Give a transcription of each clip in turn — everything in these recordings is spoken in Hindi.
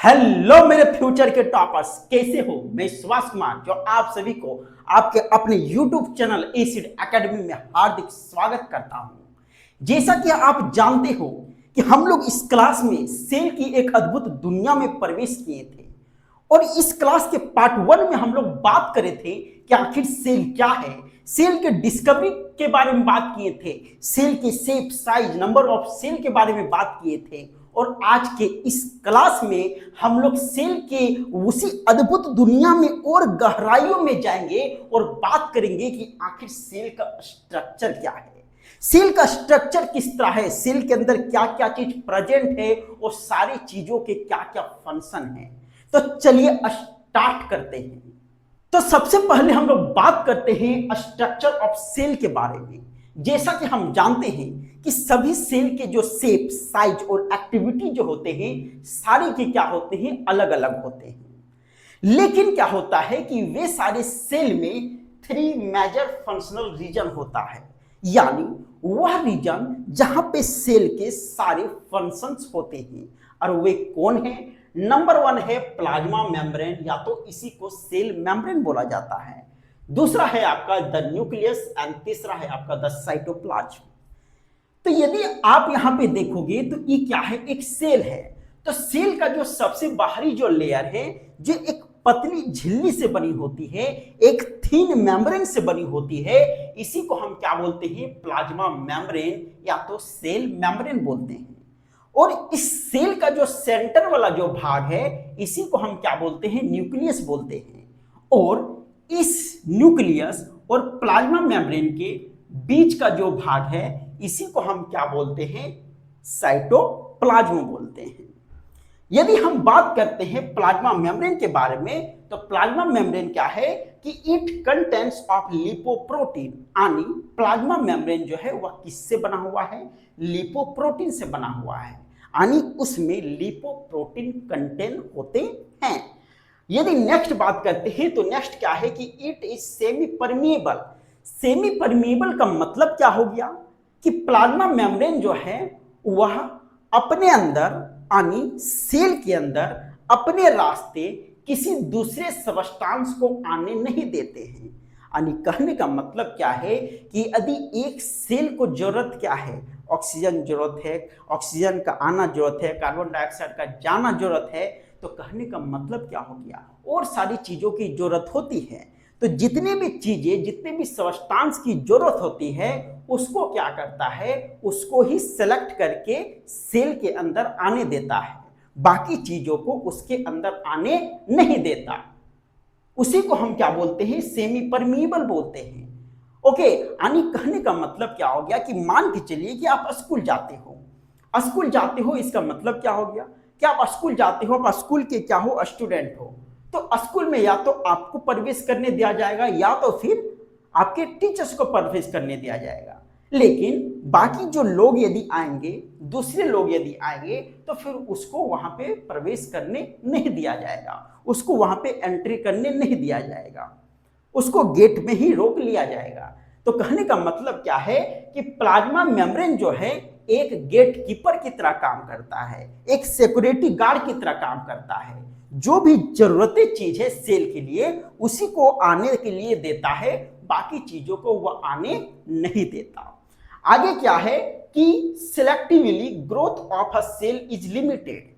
हेलो मेरे फ्यूचर के टॉपर्स, कैसे हो? मैं सुभाष कुमार जो आप सभी को आपके अपने YouTube चैनल एसिड एकेडमी में हार्दिक स्वागत करता हूं। जैसा कि आप जानते हो कि हम लोग इस क्लास में सेल की एक अद्भुत दुनिया में प्रवेश किए थे और इस क्लास के पार्ट 1 में हम लोग बात करे थे कि आखिर सेल क्या है। सेल के डिस्कवरी के बारे में बात किए थे, सेल के shape, size, number of cell के बारे में बात किए थे और आज के इस क्लास में हम लोग सेल के उसी अद्भुत दुनिया में और गहराइयों में जाएंगे और बात करेंगे कि आखिर सेल का स्ट्रक्चर क्या है, सेल का स्ट्रक्चर किस तरह है, सेल के अंदर क्या क्या चीज प्रेजेंट है और सारी चीजों के क्या क्या फंक्शन है। तो चलिए स्टार्ट करते हैं। तो सबसे पहले हम लोग बात करते हैं स्ट्रक्चर ऑफ सेल के बारे में। जैसा कि हम जानते हैं कि सभी सेल के जो शेप, साइज और एक्टिविटी जो होते हैं सारे के क्या होते हैं, अलग अलग होते हैं। लेकिन क्या होता है कि वे सारे सेल में 3 मेजर फंक्शनल रीजन होता है, यानी वह रीजन जहां पे सेल के सारे फंक्शंस होते हैं। और वे कौन है? नंबर 1 है प्लाज्मा मेम्ब्रेन, या तो इसी को सेल मेम्ब्रेन बोला जाता है। दूसरा है आपका द न्यूक्लियस एंड तीसरा है आपका द साइटोप्लाज्म। तो यदि आप यहां पे देखोगे तो ये क्या है, एक सेल है। तो सेल का जो सबसे बाहरी जो लेयर है, जो एक पतली झिल्ली से बनी होती है, एक थीन मेम्ब्रेन से बनी होती है, इसी को हम क्या बोलते हैं? प्लाज्मा मेम्ब्रेन या तो सेल मेम्ब्रेन बोलते हैं। और इस सेल का जो सेंटर वाला जो भाग है, इसी को हम क्या बोलते हैं? न्यूक्लियस बोलते हैं। और इस न्यूक्लियस और प्लाज्मा मेम्ब्रेन के बीच का जो भाग है, इसी को हम क्या बोलते हैं? साइटोप्लाज्म बोलते हैं। यदि हम बात करते हैं प्लाज्मा मेम्ब्रेन के बारे में, तो प्लाज्मा मेम्ब्रेन क्या है कि इट कंटेंट्स ऑफ लिपोप्रोटीन, यानी प्लाज्मा मेम्ब्रेन जो है वह किससे बना हुआ है? लिपोप्रोटीन से बना हुआ है, यानी उसमें लिपोप्रोटीन कंटेन होते हैं। यदि नेक्स्ट बात करते हैं तो नेक्स्ट क्या है कि it is semi permeable. Semi permeable का मतलब क्या हो गया कि प्लाज्मा मेम्ब्रेन जो है वह अपने अंदर, यानी सेल के अंदर अपने रास्ते किसी दूसरे सबस्टांस को आने नहीं देते हैं। यानी कहने का मतलब क्या है कि यदि एक सेल को जरूरत क्या है? ऑक्सीजन जरूरत है, ऑक्सीजन का आना जरूरत है, कार्बन डाइऑक्साइड का जाना जरूरत है। तो कहने का मतलब क्या हो गया, और सारी चीजों की जरूरत होती है। तो जितने भी चीजें, जितने भी सबस्टांस की जरूरत होती है, उसको क्या करता है? उसको ही सेलेक्ट करके सेल के अंदर आने देता है, बाकी चीजों को उसके अंदर आने नहीं देता। उसी को हम क्या बोलते हैं? सेमी परमिएबल बोलते हैं। ओके, यानी कहने का मतलब क्या हो गया कि मान के चलिए कि आप स्कूल जाते हो। स्कूल जाते हो इसका मतलब क्या हो गया कि आप स्कूल जाते हो, आप स्कूल के क्या हो? स्टूडेंट हो। तो स्कूल में या तो आपको प्रवेश करने दिया जाएगा या तो फिर आपके टीचर्स को प्रवेश करने दिया जाएगा। लेकिन बाकी जो लोग यदि आएंगे, दूसरे लोग यदि आएंगे, तो फिर उसको वहां पे प्रवेश करने नहीं दिया जाएगा, उसको वहां पे एंट्री करने नहीं दिया जाएगा, उसको गेट में ही रोक लिया जाएगा। तो कहने का मतलब क्या है कि प्लाज्मा मेम्ब्रेन जो है एक गेट कीपर की तरह काम करता है, एक सिक्योरिटी गार्ड की तरह काम करता है। जो भी जरूरतें चीज है सेल के लिए, उसी को आने के लिए देता है, बाकी चीजों को वह आने नहीं देता। आगे क्या है कि selectively growth of a cell is limited.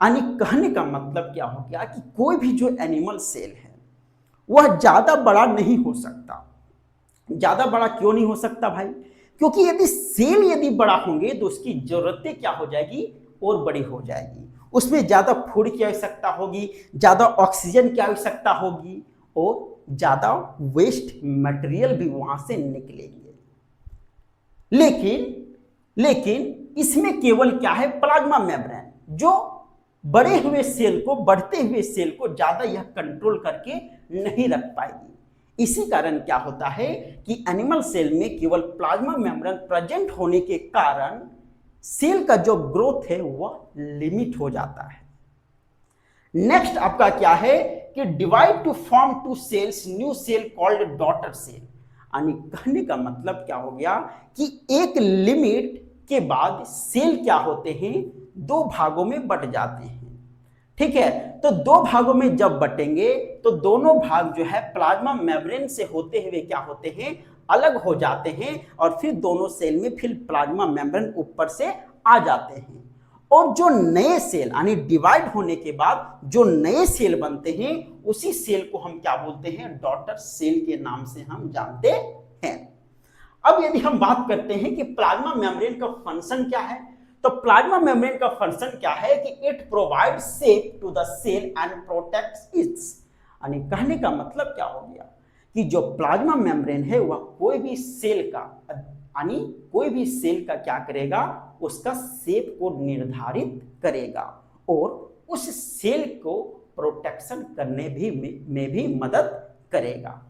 यानी कहने का मतलब क्या हो गया कि कोई भी जो एनिमल सेल है वह ज्यादा बड़ा नहीं हो सकता। ज्यादा बड़ा क्यों नहीं हो सकता भाई? क्योंकि यदि सेल यदि बड़ा होंगे तो उसकी जरूरतें क्या हो जाएगी? और बड़ी हो जाएगी। उसमें ज्यादा फूड की आवश्यकता होगी, ज्यादा ऑक्सीजन की आवश्यकता होगी और ज्यादा वेस्ट मटेरियल भी वहां से निकलेंगे। लेकिन इसमें केवल क्या है? प्लाज्मा मेम्ब्रेन जो बड़े हुए सेल को, बढ़ते हुए सेल को ज्यादा यह कंट्रोल करके नहीं रख पाएगी। इसी कारण क्या होता है कि एनिमल सेल में केवल प्लाज्मा मेम्ब्रेन प्रेजेंट होने के कारण सेल का जो ग्रोथ है वह लिमिट हो जाता है। नेक्स्ट आपका क्या है कि divide to form 2 cells, new cell called daughter cell. यानी कहने का मतलब क्या हो गया कि एक लिमिट के बाद सेल क्या होते हैं? 2 भागों में बट जाते हैं। ठीक है। तो दो भागों में जब बटेंगे तो दोनों भाग जो है प्लाज्मा मेम्ब्रेन से होते हुए क्या होते हैं, अलग हो जाते हैं और फिर दोनों सेल में फिर प्लाज्मा मेम्ब्रेन ऊपर से आ जाते हैं। और जो नए सेल यानी डिवाइड होने के बाद जो नए सेल बनते हैं उसी सेल को हम क्या बोलते हैं, डॉटर सेल के नाम से हम जानते हैं। अब यदि हम बात करते हैं कि प्लाज्मा मेम्ब्रेन का फंक्शन क्या है, तो प्लाज्मा मेम्ब्रेन का फंक्शन क्या है कि it provide shape to the cell and protects its. यानी कहने का मतलब क्या हो गया कि जो प्लाज्मा मेम्ब्रेन है वह कोई भी सेल का यानी कोई भी सेल का क्या करेगा, उसका शेप को निर्धारित करेगा और उस सेल को प्रोटेक्शन करने में भी मदद करेगा।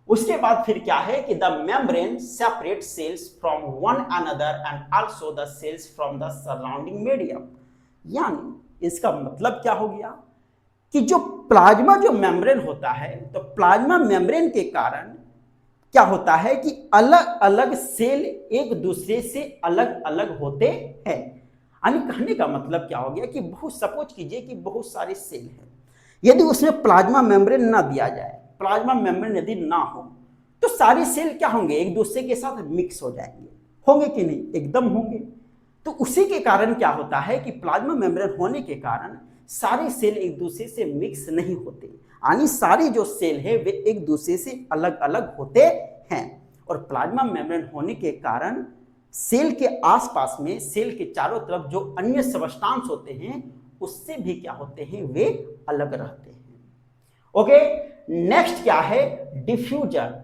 उसके बाद फिर क्या है कि the membrane separate cells from one another and also the cells from the surrounding medium. यानी इसका मतलब क्या हो गया कि जो प्लाज्मा जो मेम्ब्रेन होता है, तो प्लाज्मा मेम्ब्रेन के कारण क्या होता है कि अलग अलग सेल एक दूसरे से अलग अलग होते हैं। यानी कहने का मतलब क्या हो गया कि बहुत सपोज कीजिए कि बहुत सारे सेल हैं, यदि उसमें प्लाज्मा मेम्ब्रेन ना दिया जाए, प्लाज्मा मेम्ब्रेन यदि ना हो तो सारे सेल क्या होंगे, एक दूसरे के साथ मिक्स हो जाएंगे, होंगे कि नहीं, एकदम होंगे। तो उसी के कारण क्या होता है कि प्लाज्मा मेम्ब्रेन होने के कारण सारे सेल एक दूसरे से मिक्स नहीं होते, यानी सारे जो सेल है वे एक दूसरे से अलग अलग होते हैं। और प्लाज्मा मेम्ब्रेन होने के कारण सेल के आसपास में, सेल के चारों तरफ जो अन्य सबस्टांस होते हैं उससे भी क्या होते हैं, वे अलग रहते हैं। ओके, नेक्स्ट क्या है, डिफ्यूजन।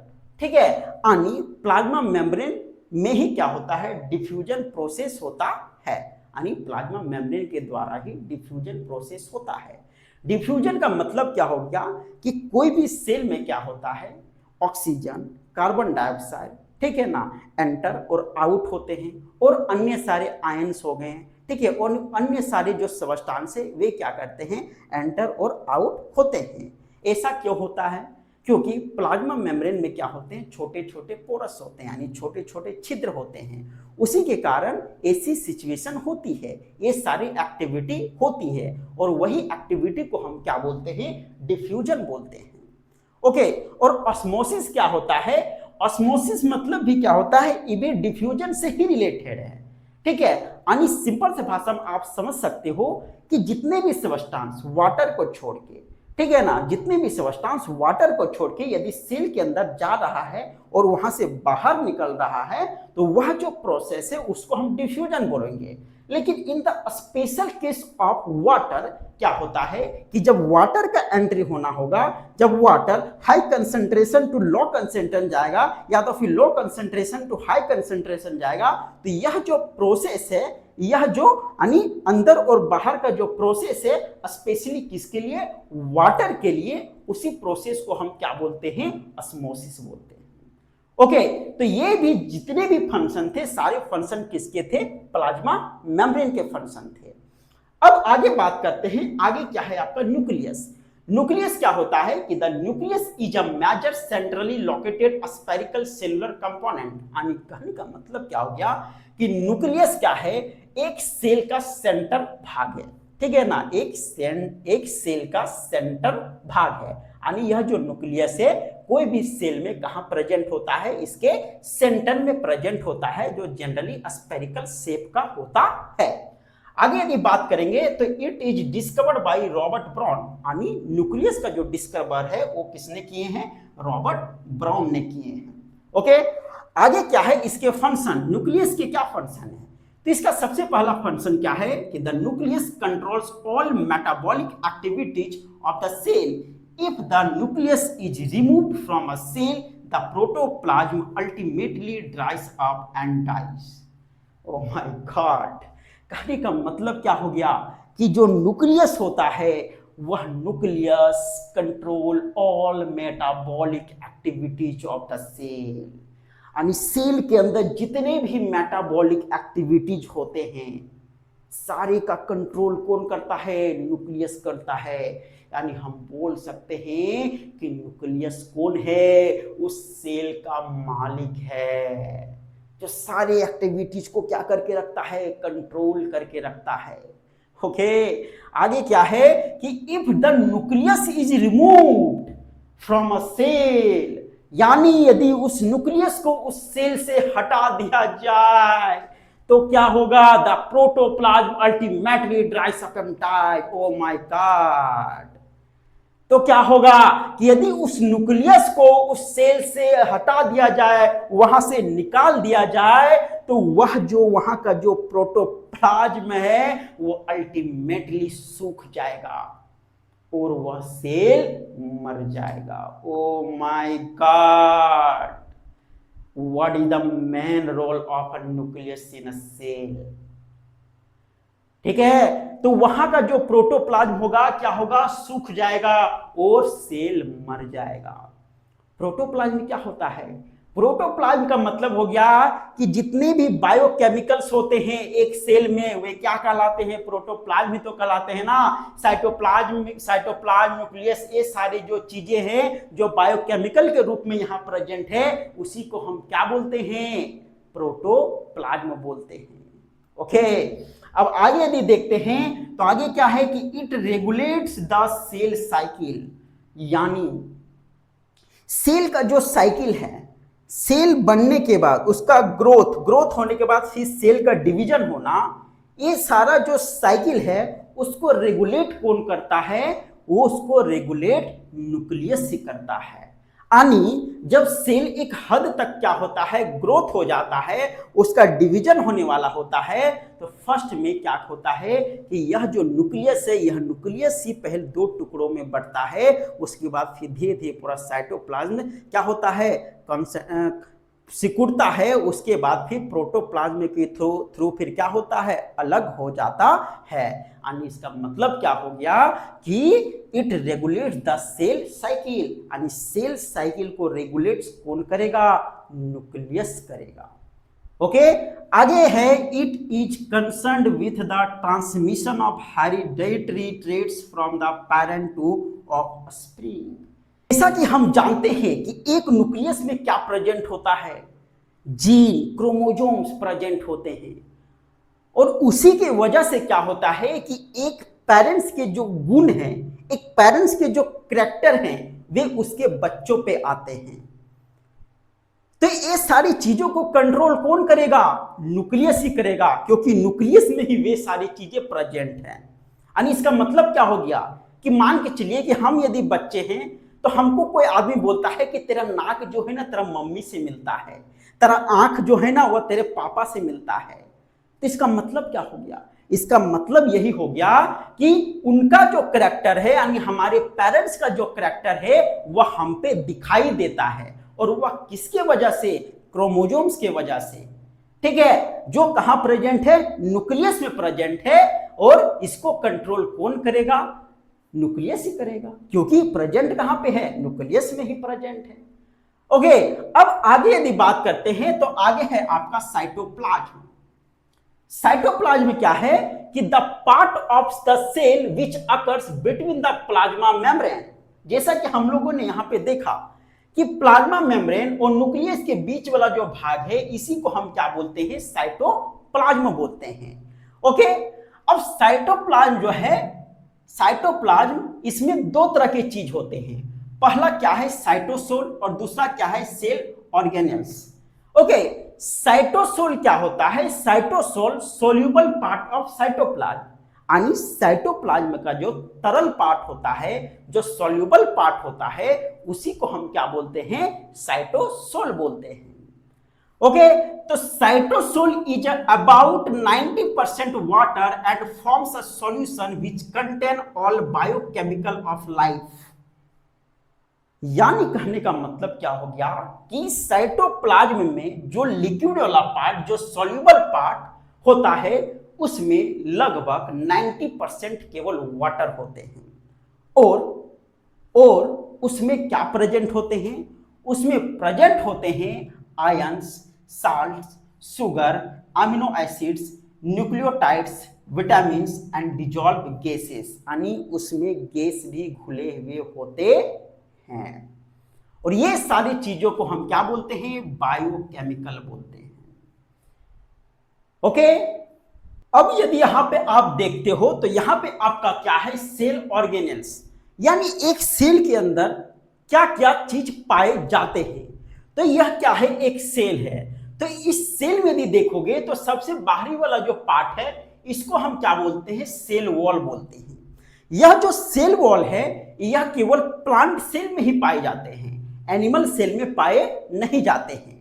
ठीक है, यानी प्लाज्मा मेम्ब्रेन में ही क्या होता है, डिफ्यूजन प्रोसेस होता है, यानी प्लाज्मा मेम्ब्रेन के द्वारा ही डिफ्यूजन प्रोसेस होता है। डिफ्यूजन का मतलब क्या हो गया कि कोई भी सेल में क्या होता है, ऑक्सीजन, कार्बन डाइऑक्साइड, ठीक है ना, एंटर और आउट होते हैं और अन्य सारे आयंस हो गए, ठीक है, और अन्य सारे जो सबस्टांस है वे क्या करते हैं, एंटर और आउट होते हैं। ऐसा क्यों होता है, क्योंकि प्लाज्मा मेम्ब्रेन में क्या होते हैं, छोटे छोटे पोरस होते हैं, यानी छोटे छोटे छिद्र होते हैं। उसी के कारण ऐसी सिचुएशन होती है, ये सारी एक्टिविटी होती है और वही एक्टिविटी को हम क्या बोलते हैं, डिफ्यूजन बोलते हैं। ओके, और ऑस्मोसिस क्या होता है, ऑस्मोसिस मतलब भी क्या होता है, ये भी डिफ्यूजन से ही रिलेटेड है। ठीक है, यानी सिंपल से भाषा में आप समझ सकते हो कि जितने भी सबस्टांस वाटर को छोड़ के, ठीक है ना, जितने भी सबस्टांस वाटर को छोड़ के यदि सेल के अंदर जा रहा है और वहां से बाहर निकल रहा है तो वह जो प्रोसेस है उसको हम डिफ्यूजन बोलेंगे। लेकिन in the special case of water क्या होता है कि जब वाटर का एंट्री होना होगा, जब water high concentration to low concentration जाएगा या तो फिर low concentration to high concentration जाएगा, तो यह जो प्रोसेस है, यह जो यानी अंदर और बाहर का जो प्रोसेस है स्पेशली किसके लिए, वाटर के लिए, उसी प्रोसेस को हम क्या बोलते हैं, ऑस्मोसिस बोलते हैं। ओके, तो ये भी जितने भी फंक्शन थे सारे फंक्शन किसके थे, प्लाज्मा मेम्ब्रेन के फंक्शन थे। अब आगे बात करते हैं, आगे क्या है आपका न्यूक्लियस। न्यूक्लियस क्या होता है कि the nucleus is a major centrally located spherical cellular component. यानी कहने का मतलब क्या हो गया कि न्यूक्लियस क्या है, एक सेल का सेंटर भाग है, ठीक है ना, एक सेल का सेंटर भाग है। यानी यह जो न्यूक्लियस है कोई भी सेल में कहां प्रेजेंट होता है, इसके सेंटर में प्रेजेंट होता है, जो जनरली स्फेरिकल शेप का होता है। आगे यदि बात करेंगे तो it is discovered by Robert brown. यानी न्यूक्लियस का जो डिस्कवर है वो किसने किए हैं, रॉबर्ट ब्राउन ने किए हैं। ओके, आगे क्या है इसके फंक्शन, न्यूक्लियस के क्या फंक्शन है, तो इसका सबसे पहला फंक्शन क्या है कि the nucleus controls all metabolic activities of the cell. If the nucleus is removed from a cell the protoplasm ultimately dries up and dies. Oh my god, कहने का मतलब क्या हो गया कि जो न्यूक्लियस होता है वह nucleus control all metabolic activities of the cell. यानी सेल के अंदर जितने भी मेटाबॉलिक एक्टिविटीज होते हैं सारे का कंट्रोल कौन करता है, न्यूक्लियस करता है। यानी हम बोल सकते हैं कि न्यूक्लियस कौन है, उस सेल का मालिक है, जो सारे एक्टिविटीज को क्या करके रखता है, कंट्रोल करके रखता है। ओके, आगे क्या है कि if the nucleus is removed from a cell, यानी यदि उस न्यूक्लियस को उस सेल से हटा दिया जाए तो क्या होगा, the protoplasm ultimately dries up and die. Oh my god, तो क्या होगा कि यदि उस न्यूक्लियस को उस सेल से हटा दिया जाए, वहां से निकाल दिया जाए, तो वह जो वहां का जो प्रोटोप्लाज्म है वो अल्टीमेटली सूख जाएगा और वह सेल मर जाएगा। Oh my god, what is the main role of a nucleus in a cell? ठीक है, तो वहां का जो प्रोटोप्लाज्म होगा क्या होगा, सूख जाएगा और सेल मर जाएगा। प्रोटोप्लाज्म क्या होता है? प्रोटोप्लाज्म का मतलब हो गया कि जितने भी बायोकेमिकल्स होते हैं एक सेल में वे क्या कहलाते हैं, प्रोटोप्लाज्म ही तो कहलाते हैं ना। साइटोप्लाज्म न्यूक्लियस, ये सारी जो चीजें हैं जो बायोकेमिकल के रूप में यहां प्रेजेंट है, उसी को हम क्या बोलते हैं, प्रोटोप्लाज्म बोलते हैं। ओके, अब आगे यदि देखते हैं तो आगे क्या है कि it regulates the cell cycle, यानी सेल का जो साइकिल है, सेल बनने के बाद उसका ग्रोथ होने के बाद फिर सेल का डिवीजन होना, ये सारा जो साइकिल है उसको रेगुलेट कौन करता है, वो उसको रेगुलेट न्यूक्लियस ही करता है। यानी जब सेल एक हद तक क्या होता है, ग्रोथ हो जाता है, उसका डिवीजन होने वाला होता है, तो फर्स्ट में क्या होता है कि यह जो न्यूक्लियस है, यह न्यूक्लियस ही पहले दो टुकड़ों में बढ़ता है, उसके बाद फिर धीरे धीरे पूरा साइटोप्लाज्म क्या होता है, सिकुड़ता है, उसके बाद फिर प्रोटोप्लाज्म के थ्रू फिर क्या होता है, अलग हो जाता है। यानी इसका मतलब क्या हो गया कि it regulates the cell cycle, यानी सेल साइकिल को रेगुलेट कौन करेगा, न्यूक्लियस करेगा। ओके, आगे है it is concerned with the transmission of hereditary traits from the parent to offspring. जैसा कि हम जानते हैं कि एक न्यूक्लियस में क्या प्रेजेंट होता है, जीन, क्रोमोसोम्स प्रेजेंट होते हैं, और उसी के वजह से क्या होता है कि एक पेरेंट्स के जो गुण हैं, एक पेरेंट्स के जो कैरेक्टर हैं, वे उसके बच्चों पे आते हैं। तो ये सारी चीजों को कंट्रोल कौन करेगा, न्यूक्लियस ही करेगा, क्योंकि न्यूक्लियस में ही वे सारी चीजें प्रेजेंट हैं। यानी इसका मतलब क्या हो गया कि मान के चलिए कि हम यदि बच्चे हैं तो हमको कोई आदमी बोलता है कि तेरा नाक जो है ना तेरा मम्मी से मिलता है, तेरा आंख जो है ना वह तेरे पापा से मिलता है। तो इसका मतलब क्या हो गया, इसका मतलब यही हो गया कि उनका जो कैरेक्टर है, यानी हमारे पेरेंट्स का जो कैरेक्टर है वह हम पे दिखाई देता है, और वह किसके वजह से, क्रोमोसोम्स के वजह से। ठीक है, जो कहां प्रेजेंट है, न्यूक्लियस में प्रेजेंट है, और इसको कंट्रोल कौन करेगा, न्यूक्लियस ही करेगा, क्योंकि प्रेजेंट कहां पे है, न्यूक्लियस में ही प्रेजेंट है। ओके, अब आगे यदि बात करते हैं तो आगे है आपका साइटोप्लाज्म। साइटोप्लाज्म क्या है कि the part of the cell which occurs between the plasma membrane. जैसा कि हम लोगों ने यहां पे देखा कि प्लाज्मा मेम्ब्रेन और न्यूक्लियस के बीच वाला जो भाग है, इसी को हम क्या बोलते हैं, साइटोप्लाज्म बोलते हैं। ओके, अब साइटोप्लाज्म जो है, साइटोप्लाज्म इसमें दो तरह के चीज होते हैं। पहला क्या है, साइटोसोल, और दूसरा क्या है, सेल ऑर्गेनेल्स। ओके, साइटोसोल क्या होता है, cytosol soluble part of cytoplasm, यानी साइटोप्लाज्म का जो तरल पार्ट होता है, जो सोल्यूबल पार्ट होता है, उसी को हम क्या बोलते हैं, साइटोसोल बोलते हैं। ओके, तो cytosol is about 90% water and forms a solution which contain all biochemical of life. यानी कहने का मतलब क्या हो गया कि साइटोप्लाज्म में जो लिक्विड वाला पार्ट, जो सॉल्यूबल पार्ट होता है, उसमें लगभग 90% केवल वाटर होते हैं, और उसमें क्या प्रेजेंट होते हैं, उसमें प्रेजेंट होते हैं ions, salts, sugar, amino acids, nucleotides, vitamins and dissolve gases, यानी उसमें गैस भी घुले हुए होते हैं। और ये सारी चीजों को हम क्या बोलते हैं, बायोकेमिकल बोलते हैं। ओके, अब यदि यहां पे आप देखते हो तो यहां पे आपका क्या है, सेल ऑर्गेनेल्स, यानी एक सेल के अंदर क्या क्या चीज पाए जाते हैं। तो यह क्या है, एक सेल है। तो इस सेल में यदि देखोगे तो सबसे बाहरी वाला जो पार्ट है इसको हम क्या बोलते हैं, सेल वॉल बोलते हैं। यह जो सेल वॉल है यह केवल प्लांट सेल में ही पाए जाते हैं, एनिमल सेल में पाए नहीं जाते हैं।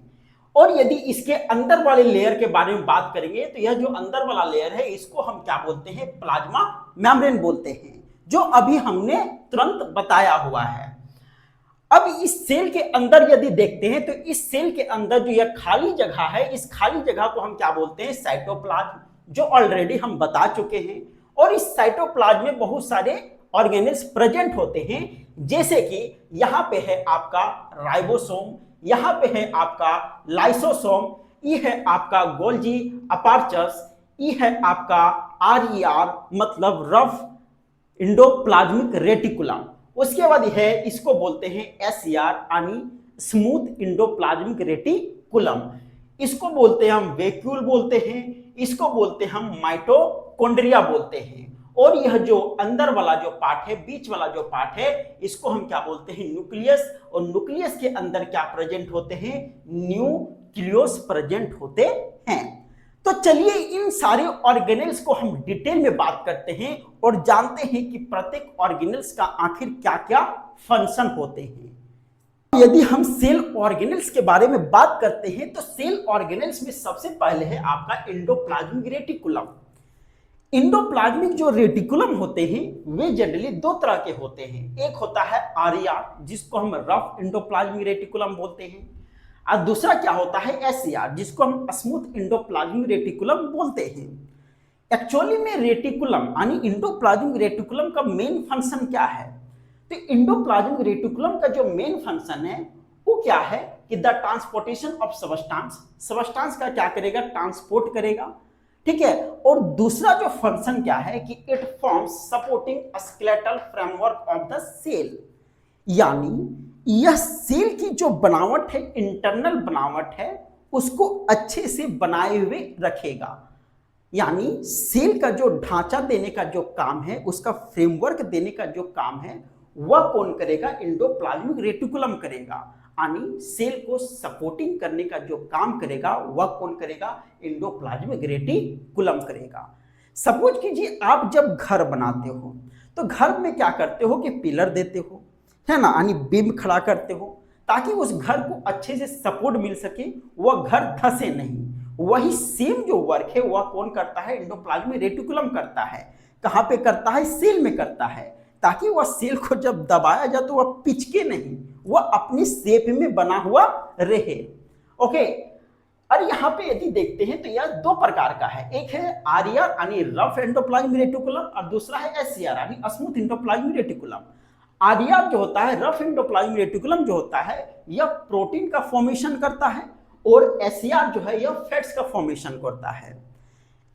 और यदि इसके अंदर वाले लेयर के बारे में बात करेंगे तो यह जो अंदर वाला लेयर है इसको हम क्या बोलते हैं, प्लाज्मा मेम्ब्रेन बोलते हैं, जो अभी हमने तुरंत बताया हुआ है। अब इस सेल के अंदर यदि देखते हैं तो इस सेल के अंदर जो यह खाली जगह है, इस खाली जगह को हम क्या बोलते हैं, साइटोप्लाज्म, जो ऑलरेडी हम बता चुके हैं। और इस साइटोप्लाज्म में बहुत सारे ऑर्गेनेल्स प्रेजेंट होते हैं, जैसे कि यहां पे है आपका राइबोसोम, यहां पे है आपका लाइसोसोम, ये है आपका गोल्जी अपार्चस, ये है आपका आरईआर मतलब रफ इंडोप्लाज्मिक रेटिकुलम। उसके बाद है इसको बोलते हैं एसईआर यानी स्मूथ इंडोप्लाज्मिक रेटिकुलम। इसको बोलते हैं हम वैक्यूल बोलते हैं, इसको बोलते हैं हम माइटोकॉन्ड्रिया बोलते हैं। और यह जो अंदर वाला जो पार्ट है, बीच वाला जो पार्ट है, इसको हम क्या बोलते हैं, न्यूक्लियस। और न्यूक्लियस के अंदर क्या प्रेजेंट होते हैं, न्यूक्लियोस प्रेजेंट होते हैं। तो चलिए इन सारे ऑर्गेनेल्स को हम डिटेल में बात करते हैं और जानते हैं कि प्रत्येक ऑर्गेनेल्स का आखिर क्या क्या फंक्शन होते हैं। यदि हम सेल ऑर्गेनेल्स के बारे में बात करते हैं तो सेल ऑर्गेनेल्स में सबसे पहले है आपका इंडोप्लाज्मिक रेटिकुलम। इंडोप्लाज्मिक जो रेटिकुलम होते हैं वे जनरली दो तरह के होते हैं। एक होता है आरईआर, जिसको हम रफ इंडोप्लाज्मिक रेटिकुलम बोलते हैं, और दूसरा क्या होता है, एसईआर, जिसको हम स्मूथ इंडोप्लाज्मिक रेटिकुलम बोलते हैं। एक्चुअली में रेटिकुलम यानी इंडोप्लाज्मिक रेटिकुलम का मेन फंक्शन क्या है, तो इंडोप्लाज्मिक रेटिकुलम का जो मेन फंक्शन है वो क्या है कि द ट्रांसपोर्टेशन ऑफ सबस्टांस का क्या करेगा, ट्रांसपोर्ट करेगा, ठीक है। और दूसरा जो फंक्शन क्या है कि it forms supporting skeletal framework of the cell, यानी यह सेल की जो बनावट है, इंटरनल बनावट है, उसको अच्छे से बनाए हुए रखेगा। यानी सेल का जो ढांचा देने का जो काम है, उसका फ्रेमवर्क देने का जो काम है, वह कौन करेगा, इंडोप्लाज्मिक रेटिकुलम करेगा। यानी सेल को सपोर्टिंग करने का जो काम करेगा वह कौन करेगा, इंडोप्लाज्मिक रेटिकुलम करेगा। सपोज कीजिए आप जब घर बनाते हो तो घर में क्या करते हो कि पिलर देते हो, है ना, यानी बीम खड़ा करते हो ताकि उस घर को अच्छे से सपोर्ट मिल सके, वह घर धसे नहीं। वही सेम जो वर्क है वह कौन करता है, इंडोप्लाज्मिक रेटिकुलम करता है। कहां पे करता है, सेल में करता है, ताकि वह सेल को जब दबाया जाए तो वह पिचके नहीं, वह अपनी शेप में बना हुआ रहे। ओके। और यहाँ पे यदि देखते हैं तो यह दो प्रकार का है, एक है आरईआर यानी रफ एंडोप्लाज्मिक रेटिकुलम और दूसरा है एसईआर यानी स्मूथ एंडोप्लाज्मिक रेटिकुलम। आरईआर जो होता है, रफ एंडोप्लाज्मिक रेटिकुलम जो होता है, यह प्रोटीन का फॉर्मेशन करता है, और एसईआर जो है यह फैट्स का फॉर्मेशन करता है।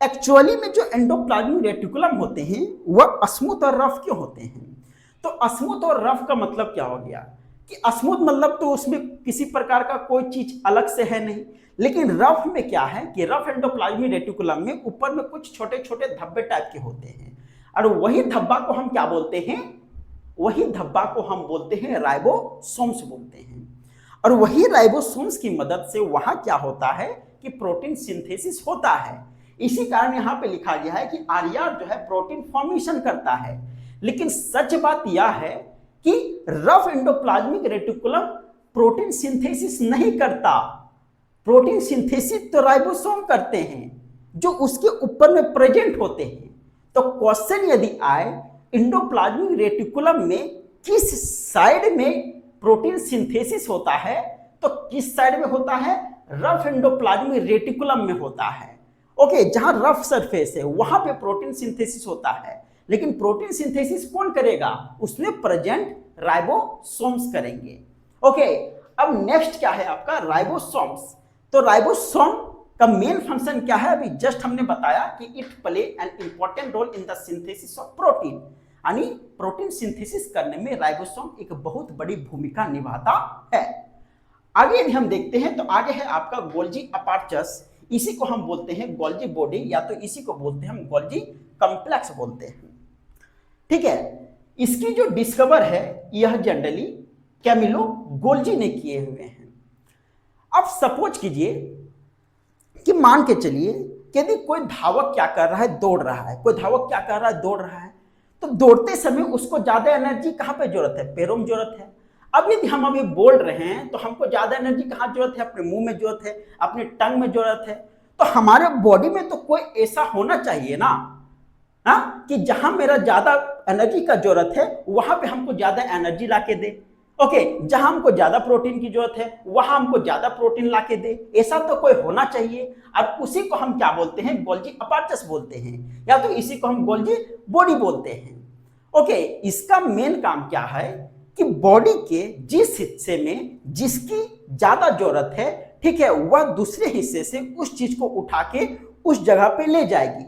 एक्चुअली में जो एंडोप्लाज्मिक रेटिकुलम होते हैं वह स्मूथ और रफ क्यों होते हैं, तो स्मूथ और रफ का मतलब क्या हो गया कि स्मूथ मतलब तो उसमें किसी प्रकार का कोई चीज अलग से है नहीं, लेकिन रफ में क्या है कि रफ एंडोप्लाज्मिक रेटिकुलम में ऊपर में कुछ छोटे छोटे धब्बे टाइप के होते हैं, और वही धब्बा को हम क्या बोलते हैं, वही धब्बा को हम बोलते हैं राइबोसोम्स बोलते हैं। और वही राइबोसोम्स की मदद से वहां क्या होता है कि प्रोटीन सिंथेसिस होता है। इसी कारण यहां पे लिखा गया है कि आरईआर जो है प्रोटीन फॉर्मेशन करता है। लेकिन सच बात यह है कि rough endoplasmic reticulum protein synthesis नहीं करता। प्रोटीन सिंथेसिस तो राइबोसोम करते हैं जो उसके ऊपर में प्रेजेंट होते हैं। तो क्वेश्चन यदि आए इंडोप्लाज्मिक रेटिकुलम में किस साइड में प्रोटीन सिंथेसिस होता है, तो किस साइड में होता है, रफ एंडोप्लाज्मिक रेटिकुलम में होता है। ओके, जहां रफ सरफेस है वहां पे प्रोटीन सिंथेसिस होता है, लेकिन प्रोटीन सिंथेसिस कौन करेगा, उसमें प्रेजेंट राइबोसोम्स करेंगे। ओके, अब नेक्स्ट क्या है आपका, राइबोसोम्स। तो राइबोसोम का मेन फंक्शन क्या है, अभी जस्ट हमने बताया कि it play an important role in the synthesis of protein, यानी प्रोटीन सिंथेसिस करने में राइबोसोम एक बहुत बड़ी भूमिका निभाता है। आगे यदि हम देखते हैं तो आगे है आपका गोल्जी अपार्चस। इसी को हम बोलते हैं गोल्जी बॉडी, या तो इसी को बोलते हैं हम गोल्जी कॉम्प्लेक्स बोलते हैं। ठीक है, इसकी जो डिस्कवर है यह जनरली कैमिलो गोल्जी ने किए हुए हैं। अब सपोज कीजिए कि मान के चलिए कि यदि कोई धावक क्या कर रहा है, दौड़ रहा है, कोई धावक क्या कर रहा है, दौड़ रहा है, तो दौड़ते समय उसको ज्यादा एनर्जी कहां पे जरूरत है, पैरों में जरूरत है। अब यदि हम अभी बोल रहे हैं तो हमको ज्यादा एनर्जी कहां जरूरत है, अपने मुंह में जरूरत है, अपने टंग में जरूरत है। तो हमारे बॉडी में तो कोई ऐसा होना चाहिए ना, हाँ, कि जहां मेरा ज्यादा एनर्जी का जरूरत है वहां पे हमको ज्यादा एनर्जी लाके दे। ओके, जहां हमको ज्यादा प्रोटीन की जरूरत है वहां हमको ज्यादा प्रोटीन लाके दे, ऐसा तो कोई होना चाहिए। और उसी को हम क्या बोलते हैं, गोल्जी अपार्चस बोलते हैं, या तो इसी को हम गोल्जी बॉडी बोलते हैं। ओके, इसका मेन काम क्या है कि बॉडी के जिस हिस्से में जिसकी ज्यादा जरूरत है, ठीक है, वह दूसरे हिस्से से उस चीज को उठा के उस जगह पे ले जाएगी।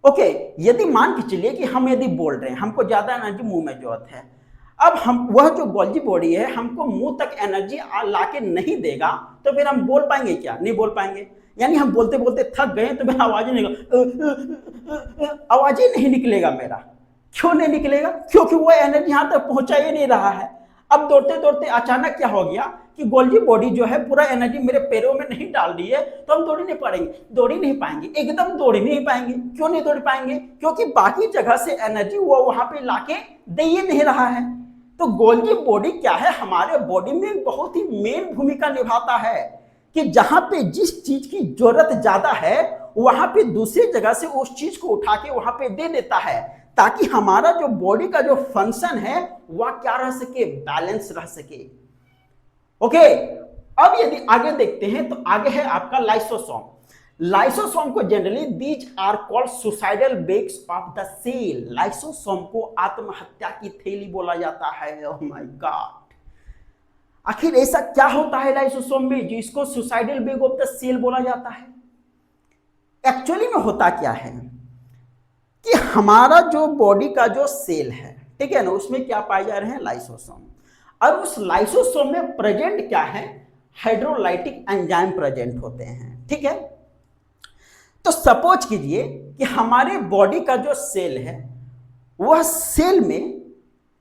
ओके, यदि मान के चलिए कि हम यदि बोल रहे हैं हमको ज्यादा एनर्जी मुंह में जरूरत है, अब हम वह जो गोल्जी बॉडी है हमको मुंह तक एनर्जी लाके नहीं देगा, तो फिर हम बोल पाएंगे क्या, नहीं बोल पाएंगे। यानी हम बोलते बोलते थक गए तो मेरा आवाज ही नहीं निकलेगा मेरा। क्यों नहीं निकलेगा, क्योंकि वो एनर्जी यहां तक पहुंचा ही नहीं रहा है। अब दौड़ते दौड़ते अचानक क्या हो गया कि गोल्जी बॉडी जो है पूरा एनर्जी मेरे पैरों में नहीं डाल दी है, तो हम दौड़ ही नहीं पाएंगे, एकदम दौड़ ही नहीं पाएंगे। क्यों नहीं दौड़ पाएंगे, क्योंकि बाकी जगह से एनर्जी वो वहां पे लाके दे ही नहीं रहा है। तो गोल्जी बॉडी क्या है, हमारे बॉडी में बहुत ही मेन भूमिका निभाता है कि जहां पे जिस चीज की जरूरत ज्यादा है वहां पे दूसरी जगह से उस चीज को उठा के वहां पे दे देता है, ताकि हमारा जो बॉडी का जो फंक्शन है वह क्या रह सके, बैलेंस रह सके। ओके, अब यदि आगे देखते हैं तो आगे है आपका लाइसोसोम। लाइसोसोम को generally these are called suicidal bags of the cell. Lysosome को आत्महत्या की थैली बोला जाता है। ओह माय गॉड, आखिर ऐसा क्या होता है लाइसोसोम में जिसको suicidal bag of the cell बोला जाता है? एक्चुअली में होता क्या है कि हमारा जो बॉडी का जो सेल है, ठीक है ना, उसमें क्या पाए जा रहे हैं, लाइसोसोम। और उस लाइसोसोम में प्रेजेंट क्या है, हाइड्रोलाइटिक एंजाइम प्रेजेंट होते हैं। ठीक है, तो सपोज कीजिए कि हमारे बॉडी का जो सेल है वह सेल में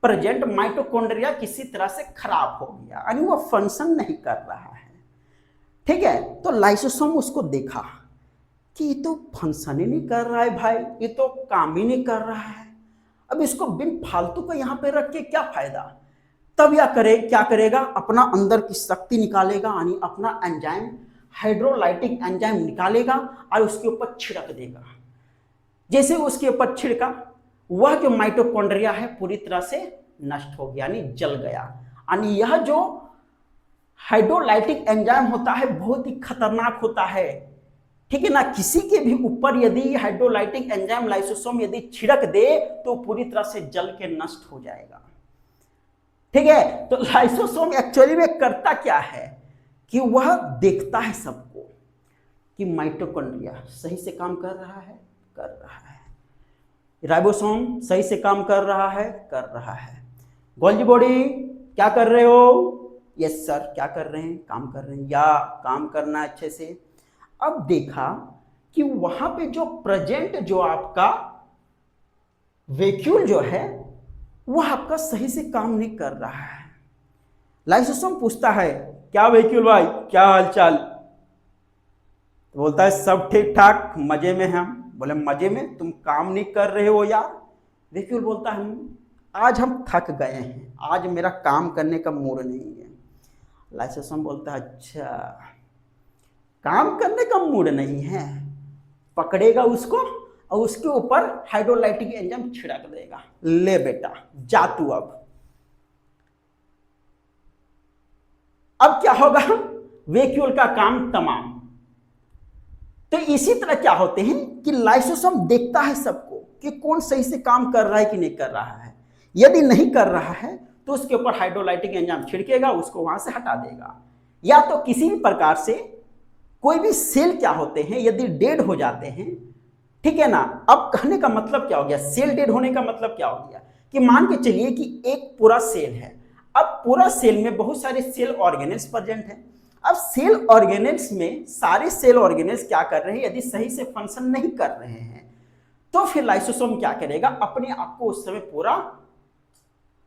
प्रेजेंट माइटोकॉन्ड्रिया किसी तरह से खराब हो गया, यानी वह फंक्शन नहीं कर रहा है। ठीक है, तो लाइसोसोम उसको देखा कि ये तो फंक्शन ही नहीं कर रहा है भाई, ये तो काम ही नहीं कर रहा है, अब इसको बिन फालतू को यहाँ पे रख के क्या फायदा। तब यह क्या करेगा, अपना अंदर की शक्ति निकालेगा, यानी अपना एंजाइम, हाइड्रोलाइटिक एंजाइम निकालेगा और उसके ऊपर छिड़क देगा। जैसे उसके ऊपर छिड़का, वह जो माइटोकॉन्ड्रिया है पूरी तरह से नष्ट हो गया, यानी जल गया। यानी यह जो हाइड्रोलाइटिक एंजाइम होता है बहुत ही खतरनाक होता है। ठीक है ना, किसी के भी ऊपर यदि हाइड्रोलाइटिक एंजाइम लाइसोसोम यदि छिड़क दे तो पूरी तरह से जल के नष्ट हो जाएगा। ठीक है, तो लाइसोसोम एक्चुअली में करता क्या है कि वह देखता है सबको कि माइटोकॉन्ड्रिया सही से काम कर रहा है, राइबोसोम सही से काम कर रहा है, गोल्जी बॉडी क्या कर रहे हो, यस सर, क्या कर रहे हैं, काम कर रहे हैं, या काम करना है अच्छे से। अब देखा कि वहां पे जो प्रेजेंट जो आपका वैक्यूल जो है वह आपका सही से काम नहीं कर रहा है। लाइसोसोम पूछता है, क्या वैक्यूल भाई, क्या हालचाल? तो बोलता है सब ठीक ठाक, मजे में हैं हम। बोले मजे में, तुम काम नहीं कर रहे हो यार? वैक्यूल बोलता है आज हम थक गए हैं, आज मेरा काम करने का मूड नहीं है। लाइसोसोम बोलता है अच्छा, काम करने का मूड नहीं है, पकड़ेगा उसको और उसके ऊपर हाइड्रोलाइटिक एंजाइम छिड़क देगा, ले बेटा जा तू। अब क्या होगा, वैक्यूल का काम तमाम। तो इसी तरह क्या होते हैं कि लाइसोसोम देखता है सबको कि कौन सही से काम कर रहा है कि नहीं कर रहा है। यदि नहीं कर रहा है तो उसके ऊपर हाइड्रोलाइटिक एंजाइम छिड़केगा, उसको वहां से हटा देगा। या तो किसी भी प्रकार से कोई भी सेल क्या होते हैं यदि डेड हो जाते हैं, ठीक है ना। अब कहने का मतलब क्या हो गया, सेल डेड होने का मतलब क्या हो गया कि मान के चलिए कि एक पूरा सेल है, अब पूरा सेल में बहुत सारे सेल ऑर्गेनेल्स प्रेजेंट हैं। अब सेल ऑर्गेनेल्स में सारे सेल ऑर्गेनेल्स क्या कर रहे हैं, यदि सही से फंक्शन नहीं कर रहे हैं तो फिर लाइसोसोम क्या करेगा, अपने आप को उस समय पूरा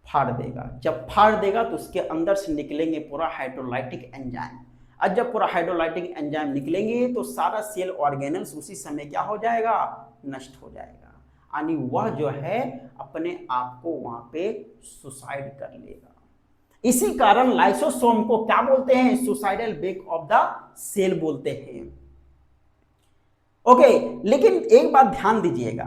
फाड़ देगा। जब फाड़ देगा तो उसके अंदर से निकलेंगे पूरा हाइड्रोलाइटिक एंजाइम, और जब पूरा हाइड्रोलाइटिक एंजाइम निकलेंगे तो सारा सेल ऑर्गेनल्स उसी समय क्या हो जाएगा, नष्ट हो जाएगा, यानी वह जो है अपने आप को वहां पे सुसाइड कर लेगा। इसी कारण लाइसोसोम को क्या बोलते हैं, suicidal break of the cell बोलते हैं। ओके, लेकिन एक बात ध्यान दीजिएगा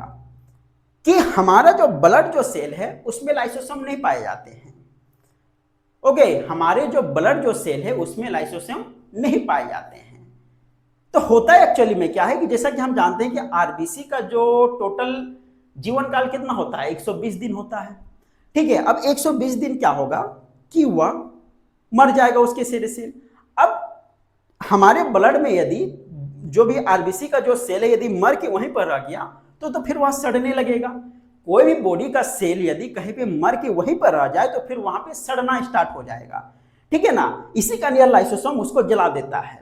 कि हमारा जो ब्लड जो सेल है उसमें लाइसोसोम नहीं पाए जाते हैं। ओके, हमारे जो ब्लड जो सेल है उसमें लाइसोसोम नहीं पाए जाते हैं। तो होता है एक्चुअली में क्या है कि जैसा कि हम जानते हैं कि आरबीसी का जो टोटल जीवन काल कितना होता है, 120 दिन होता है। ठीक है, अब 120 दिन क्या होगा कि वह मर जाएगा उसके सेल। अब हमारे ब्लड में यदि जो भी आरबीसी का जो सेल है यदि मर के वहीं पर रह गया तो फिर वह सड़ने लगेगा। कोई भी बॉडी का सेल यदि कहीं पे मर के वहीं पर रह जाए तो फिर वहां पे सड़ना स्टार्ट हो जाएगा, ठीक है ना। इसी का नियर लाइसोसोम उसको जला देता है।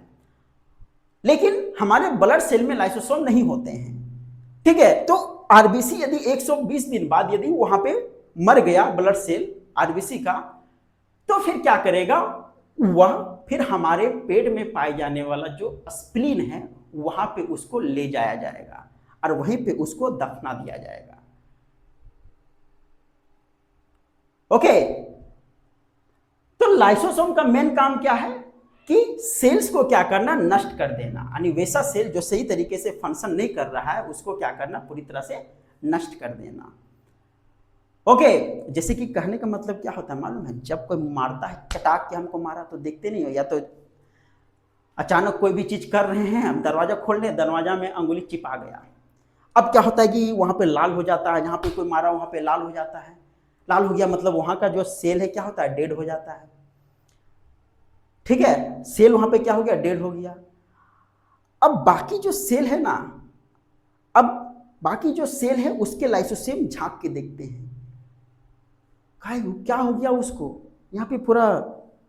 लेकिन हमारे ब्लड सेल में लाइसोसोम नहीं होते हैं, ठीक है। तो आरबीसी यदि 120 दिन बाद यदि वहां पे मर गया ब्लड सेल आरबीसी का, तो फिर क्या करेगा वह, फिर हमारे पेट में पाए जाने वाला जो स्प्लीन है वहां पे उसको ले जाया जाएगा और वहीं पे उसको दफना दिया जाएगा। ओके, तो लाइसोसोम का मेन काम क्या है कि सेल्स को क्या करना, नष्ट कर देना, यानी वैसा सेल जो सही तरीके से फंक्शन नहीं कर रहा है उसको क्या करना, पूरी तरह से नष्ट कर देना। ओके, जैसे कि कहने का मतलब क्या होता है मालूम है, जब कोई मारता है चटाक के हमको मारा तो देखते नहीं हो, या तो अचानक कोई भी चीज कर रहे हैं, हम दरवाजा खोल रहे हैं, दरवाजा में अंगुली चिपा गया। अब क्या होता है कि वहां पे लाल हो जाता है, जहां पे कोई मारा वहां पे लाल हो जाता है। लाल हो गया मतलब वहां का जो सेल है क्या होता है, डेड हो जाता है। ठीक है, सेल वहां पे क्या हो गया, डेड हो गया। अब बाकी जो सेल है ना, अब बाकी जो सेल है उसके लाइसोसोम झांक के देखते हैं, क्या हो गया उसको, यहाँ पे पूरा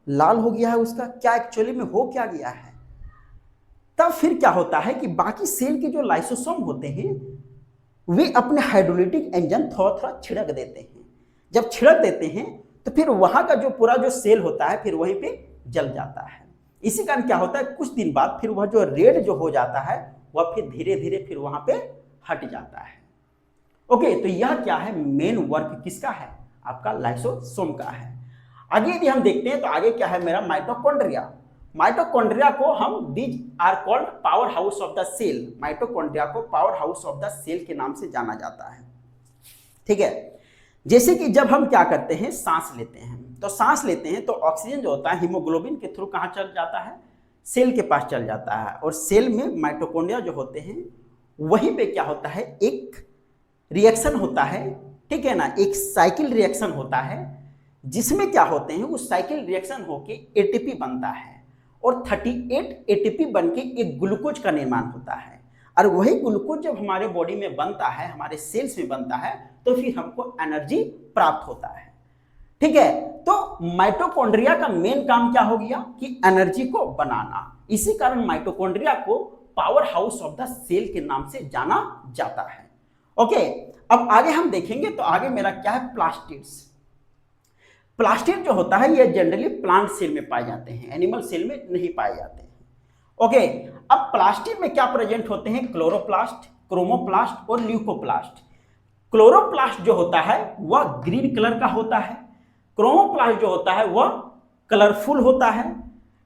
लाल हो गया है, उसका क्या एक्चुअली में हो क्या गया है। तब फिर क्या होता है कि बाकी सेल के जो लाइसोसोम होते हैं वे अपने हाइड्रोलाइटिक एंजाइम थोड़ा थोड़ा छिड़क देते हैं। जब छिड़क देते हैं तो फिर वहां का जो पूरा जो सेल होता है फिर वहीं पे जल जाता है। इसी कारण क्या होता है, कुछ दिन बाद फिर वह जो रेड जो हो जाता है वह फिर धीरे धीरे फिर वहां पे हट जाता है। ओके, तो यह क्या है, मेन वर्क किसका है, आपका लाइसोसोम का है। आगे यदि हम देखते हैं तो आगे क्या है मेरा, माइटोकॉन्ड्रिया। माइटोकॉन्ड्रिया को हम these are called power house of the cell, mitochondria को power house of the cell के नाम से जाना जाता है। ठीक है, जैसे कि जब हम क्या करते हैं, सांस लेते हैं, तो सांस लेते हैं तो ऑक्सीजन जो होता है हीमोग्लोबिन के थ्रू कहाँ चल जाता है, सेल के पास चल जाता है, और सेल में माइटोकॉन्ड्रिया जो होते हैं वहीं पे क्या होता है, एक रिएक्शन होता है, ठीक है ना, एक साइकिल रिएक्शन होता है जिसमें क्या होते हैं, उस साइकिल रिएक्शन होके एटीपी बनता है और 38 एटीपी बनके एक ग्लूकोज का निर्माण होता है। और वही ग्लूकोज जब हमारे बॉडी में बनता है, हमारे सेल्स में बनता है, तो फिर हमको एनर्जी प्राप्त होता है। ठीक है, तो माइटोकॉन्ड्रिया का मेन काम क्या हो गया कि एनर्जी को बनाना। इसी कारण माइटोकॉन्ड्रिया को power house of the cell के नाम से जाना जाता है। ओके, अब आगे हम देखेंगे तो आगे मेरा क्या है, प्लास्टिड्स। प्लास्टिड जो होता है ये जनरली प्लांट सेल में पाए जाते हैं, एनिमल सेल में नहीं पाए जाते हैं। ओके, अब प्लास्टिड में क्या प्रेजेंट होते हैं, क्लोरोप्लास्ट, क्रोमोप्लास्ट और ल्यूकोप्लास्ट। क्लोरोप्लास्ट जो होता है वह ग्रीन कलर का होता है, क्रोमोप्लास्ट जो होता है वह कलरफुल होता है,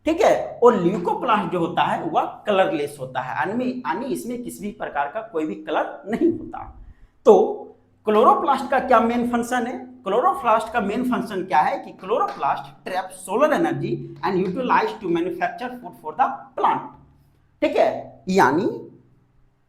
ठीक है, और ल्यूकोप्लास्ट जो होता है वह कलरलेस होता है, यानी इसमें किसी भी प्रकार का कोई भी कलर नहीं होता। तो क्लोरोप्लास्ट का क्या मेन फंक्शन है, क्लोरोप्लास्ट का मेन फंक्शन क्या है कि chloroplast trap solar energy and utilize to manufacture food for the plant. ठीक है, यानी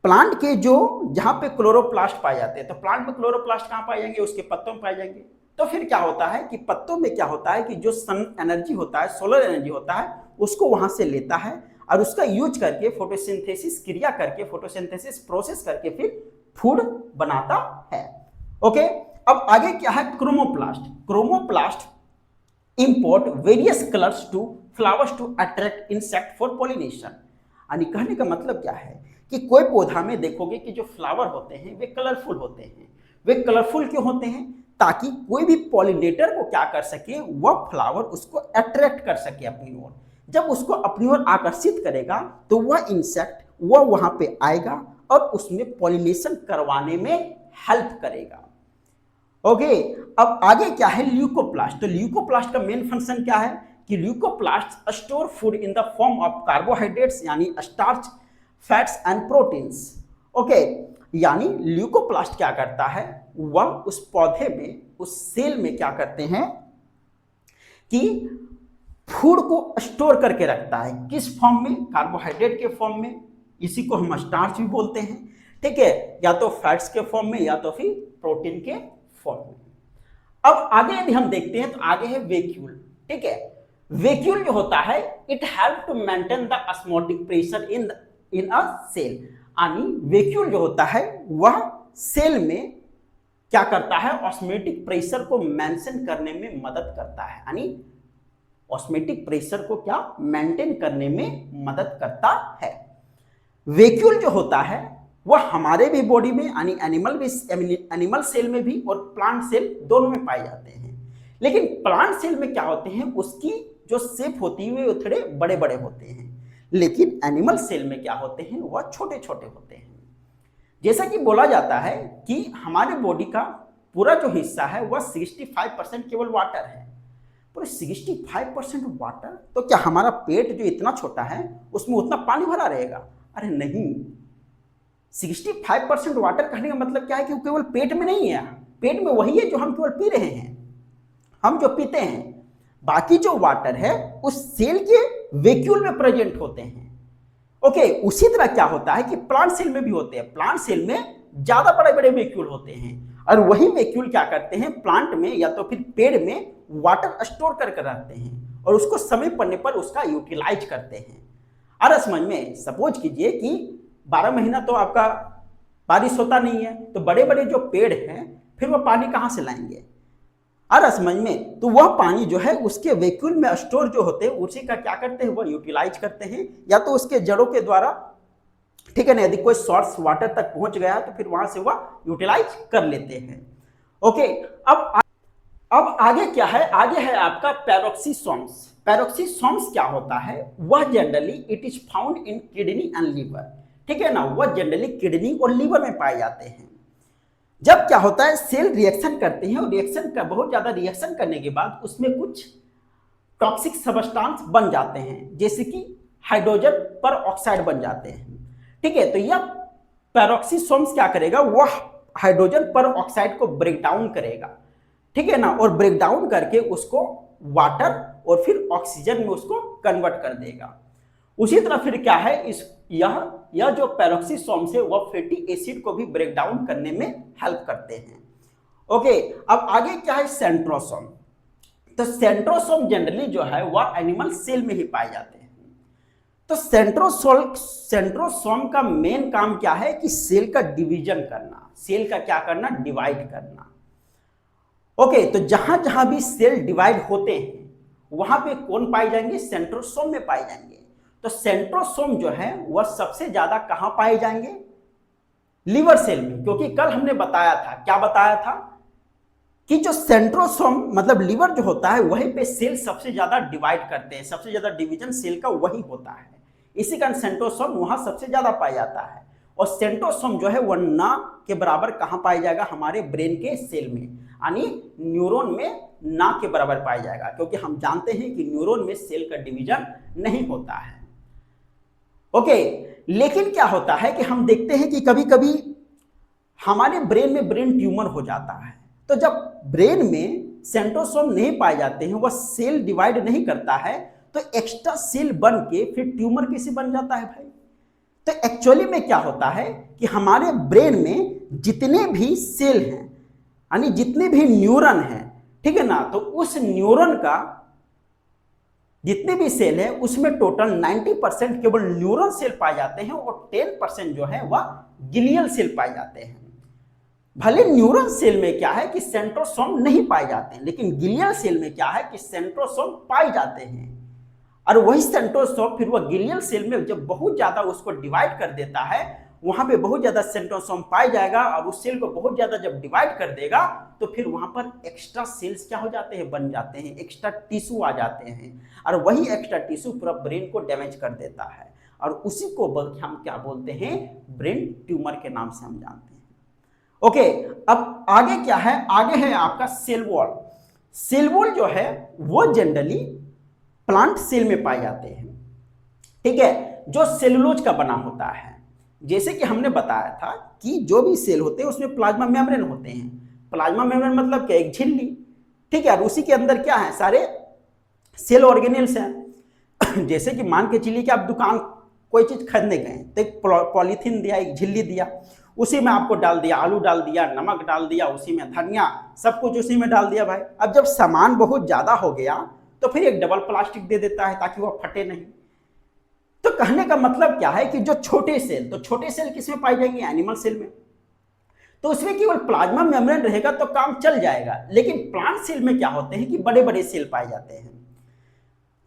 प्लांट के जो जहां पे क्लोरोप्लास्ट पाए जाते हैं, तो प्लांट में क्लोरोप्लास्ट कहां पाए जाएंगे, उसके पत्तों में पाए जाएंगे। तो फिर क्या होता है कि पत्तों में क्या होता है कि जो सन एनर्जी होता है, सोलर एनर्जी होता है, उसको वहां से लेता है और उसका यूज करके फोटोसिंथेसिस क्रिया करके, फोटोसिंथेसिस प्रोसेस करके फिर फूड बनाता है। ओके, अब आगे क्या है, chromoplast. Chromoplast import various colors to flowers to attract insect for pollination। यानी कहने का मतलब क्या है कि कोई पौधा में देखोगे कि जो फ्लावर होते हैं वे कलरफुल होते हैं। वे कलरफुल क्यों होते हैं? ताकि कोई भी पॉलिनेटर को क्या कर सके, वह फ्लावर उसको अट्रैक्ट कर सके अपनी ओर। जब उसको अपनी ओर आकर्षित करेगा तो वह इंसेक्ट वह वहां पे आएगा और उसमें पॉलिनेशन करवाने में हेल्प करेगा। ओके, अब आगे क्या है, ल्यूकोप्लास्ट। तो ल्यूकोप्लास्ट का मेन फंक्शन क्या है कि leucoplast store food in the form of carbohydrates यानी starch, fats and proteins. Okay, यानी ल्यूकोप्लास्ट क्या करता है, वह उस पौधे में, उस सेल में क्या करते हैं कि फूड को स्टोर करके रखता है। किस फॉर्म में? कार्बोहाइड्रेट के फॉर्म में, इसी को हम स्टार्च भी बोलते हैं, ठीक है, या तो फैट्स के फॉर्म में या तो फिर प्रोटीन के फॉर्म में। अब आगे यदि हम देखते हैं तो आगे है वैक्यूल। ठीक है, वैक्यूल जो होता है it help to maintain the osmotic pressure in a cell. यानी वैक्यूल जो होता है वह सेल में क्या करता है, ऑस्मोटिक प्रेशर को मेंटेन करने में मदद करता है। यानी ऑस्मोटिक प्रेशर को क्या मेंटेन करने में मदद करता है। वैक्यूल जो होता है वह हमारे भी बॉडी में यानी एनिमल सेल में भी और प्लांट सेल दोनों में पाए जाते हैं। लेकिन प्लांट सेल में क्या होते हैं, उसकी जो शेप होती है वो थोड़े बड़े बड़े होते हैं, लेकिन एनिमल सेल में क्या होते हैं, वह छोटे छोटे होते हैं। जैसा कि बोला जाता है कि हमारे बॉडी का पूरा जो हिस्सा है वह 65% केवल वाटर है। पूरे 65% वाटर, तो क्या हमारा पेट जो इतना छोटा है उसमें उतना पानी भरा रहेगा? अरे नहीं, 65% वाटर कहने का मतलब क्या है कि वो केवल पेट में नहीं है। पेट में वही है जो हम केवल पी रहे हैं, हम जो पीते हैं। बाकी जो वाटर है उस सेल के वैक्यूल में प्रेजेंट होते हैं। ओके, उसी तरह क्या होता है कि प्लांट सेल में भी होते हैं। प्लांट सेल में ज्यादा बड़े बड़े वैक्यूल होते हैं और वही वैक्यूल क्या करते हैं, प्लांट में या तो फिर पेड़ में वाटर स्टोर करके रखते हैं और उसको समय पड़ने पर उसका यूटिलाइज करते हैं। और समझ में, सपोज कीजिए कि 12 महीना तो आपका बारिश होता नहीं है, तो बड़े बड़े जो पेड़ हैं फिर वो पानी कहाँ से लाएंगे? और समझ में, तो वह पानी जो है उसके वैक्यूल में स्टोर जो होते हैं उसी का क्या करते हैं, वह यूटिलाइज करते हैं, या तो उसके जड़ों के द्वारा, ठीक है ना, यदि कोई सोर्स वाटर तक पहुंच गया तो फिर वहां से वह यूटिलाइज कर लेते हैं। ओके, अब आगे क्या है, आगे है आपका पैरोक्सीसोम्स। पैरोक्सीसोम्स क्या होता है, वह generally it is found in kidney and liver. ठीक है ना, वह जनरली किडनी और लीवर में पाए जाते हैं। जब क्या होता है, सेल रिएक्शन करते हैं और रिएक्शन का बहुत ज्यादा रिएक्शन करने के बाद उसमें कुछ टॉक्सिक सब्सटेंस बन जाते हैं, जैसे कि हाइड्रोजन पर ऑक्साइड बन जाते हैं। ठीक है, तो यह पैरोक्सीसोम्स क्या करेगा, वह हाइड्रोजन पर ऑक्साइड को ब्रेक डाउन करेगा, ठीक है ना, और ब्रेक डाउन करके उसको वाटर और फिर ऑक्सीजन में उसको कन्वर्ट कर देगा। उसी तरह फिर क्या है, यह जो पैरोक्सीसोम्स है वह फैटी एसिड को भी ब्रेक डाउन करने में हेल्प करते हैं। ओके, अब आगे क्या है, सेंट्रोसोम। तो सेंट्रोसोम जनरली जो है वह एनिमल सेल में ही पाए जाते हैं। तो सेंट्रोसोम का मेन काम क्या है कि सेल का डिवीजन करना, सेल का क्या करना, डिवाइड करना। ओके, तो जहां जहां भी सेल डिवाइड होते हैं वहां पे कौन पाए जाएंगे, सेंट्रोसोम में पाए जाएंगे। तो सेंट्रोसोम जो है वह सबसे ज्यादा कहां पाए जाएंगे, लीवर सेल में, क्योंकि कल हमने बताया था, क्या बताया था कि जो सेंट्रोसोम मतलब लीवर जो होता है वहीं पे सेल सबसे ज्यादा डिवाइड करते हैं, सबसे ज्यादा डिवीजन सेल का वही होता है। इसी कारण सेंट्रोसोम वहां सबसे ज्यादा पाया जाता है। और सेंट्रोसोम जो है वह ना के बराबर कहां पाया जाएगा, हमारे ब्रेन के सेल में, यानी न्यूरॉन में ना के बराबर पाया जाएगा, क्योंकि हम जानते हैं कि न्यूरॉन में सेल का डिवीजन नहीं होता है। ओके, लेकिन क्या होता है कि हम देखते हैं कि कभी कभी हमारे ब्रेन में ब्रेन ट्यूमर हो जाता है। तो जब ब्रेन में सेंट्रोसोम नहीं पाए जाते हैं, वह सेल डिवाइड नहीं करता है, तो एक्स्ट्रा सेल बन के फिर ट्यूमर कैसे बन जाता है भाई? तो एक्चुअली में क्या होता है कि हमारे ब्रेन में जितने भी सेल हैं यानी जितने भी न्यूरॉन हैं, ठीक है ना, तो उस न्यूरॉन का जितने भी सेल है उसमें टोटल 90% केवल न्यूरॉन सेल पाए जाते हैं और 10% जो है वह ग्लियल सेल पाए जाते हैं। भले न्यूरॉन सेल में क्या है कि सेंट्रोसोम नहीं पाए जाते हैं, लेकिन ग्लियल सेल में क्या है कि सेंट्रोसोम पाए जाते हैं। और वही सेंट्रोसोम फिर वह ग्लियल सेल में जब बहुत ज्यादा उसको डिवाइड कर देता है, वहां पे बहुत ज्यादा सेंट्रोसोम पाया जाएगा और उस सेल को बहुत ज्यादा जब डिवाइड कर देगा तो फिर वहां पर एक्स्ट्रा सेल्स क्या हो जाते हैं, बन जाते हैं, एक्स्ट्रा टिश्यू आ जाते हैं और वही एक्स्ट्रा टिश्यू पूरा ब्रेन को डैमेज कर देता है और उसी को हम क्या बोलते हैं, ब्रेन ट्यूमर के नाम से हम जानते हैं। ओके, अब आगे क्या है, आगे है आपका सेल वॉल। सेल वॉल जो है वो जनरली प्लांट सेल में पाए जाते हैं, ठीक है, जो सेलुलोज का बना होता है। जैसे कि हमने बताया था कि जो भी सेल होते हैं उसमें प्लाज्मा मेम्ब्रेन होते हैं। प्लाज्मा मेम्ब्रेन मतलब क्या, एक झिल्ली, ठीक है, और उसी के अंदर क्या है, सारे सेल ऑर्गेनेल्स हैं। जैसे कि मान के चलिए कि आप दुकान कोई चीज खरीदने गए तो एक पॉलीथीन दिया, एक झिल्ली दिया, उसी में आपको डाल दिया, आलू डाल दिया, नमक डाल दिया, उसी में धनिया, सब कुछ उसी में डाल दिया भाई। अब जब सामान बहुत ज्यादा हो गया तो फिर एक डबल प्लास्टिक दे देता है ताकि वह फटे नहीं। तो कहने का मतलब क्या है कि जो छोटे सेल, तो छोटे सेल किसमें पाए जाएंगे, एनिमल सेल में, तो उसमें केवल प्लाज्मा मेम्ब्रेन रहेगा तो काम चल जाएगा। लेकिन प्लांट सेल में क्या होते हैं कि बड़े बड़े सेल पाए जाते हैं।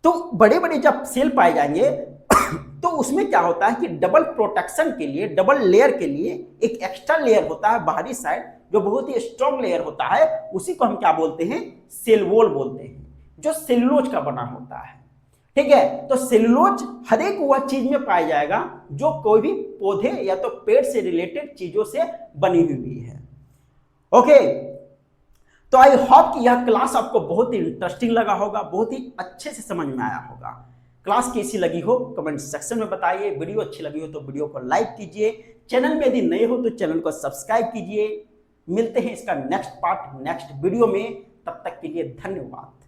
तो बड़े बड़े जब सेल पाए जाएंगे तो उसमें क्या होता है कि डबल प्रोटेक्शन के लिए, डबल लेयर के लिए एक एक्स्ट्रा लेयर होता है बाहरी साइड, जो बहुत ही स्ट्रॉन्ग लेयर होता है, उसी को हम क्या बोलते हैं, सेल वॉल बोलते हैं, जो सेलुलोज का बना होता है, ठीक है। तो सेलुलोज हर एक वह चीज में पाया जाएगा जो कोई भी पौधे या तो पेड़ से रिलेटेड चीजों से बनी हुई है। ओके, तो आई होप कि यह क्लास आपको बहुत ही इंटरेस्टिंग लगा होगा, बहुत ही अच्छे से समझ में आया होगा। क्लास कैसी लगी हो कमेंट सेक्शन में बताइए। वीडियो अच्छी लगी हो तो वीडियो को लाइक कीजिए, चैनल में यदि नए हो तो चैनल को सब्सक्राइब कीजिए। मिलते हैं इसका नेक्स्ट पार्ट नेक्स्ट वीडियो में, तब तक के लिए धन्यवाद।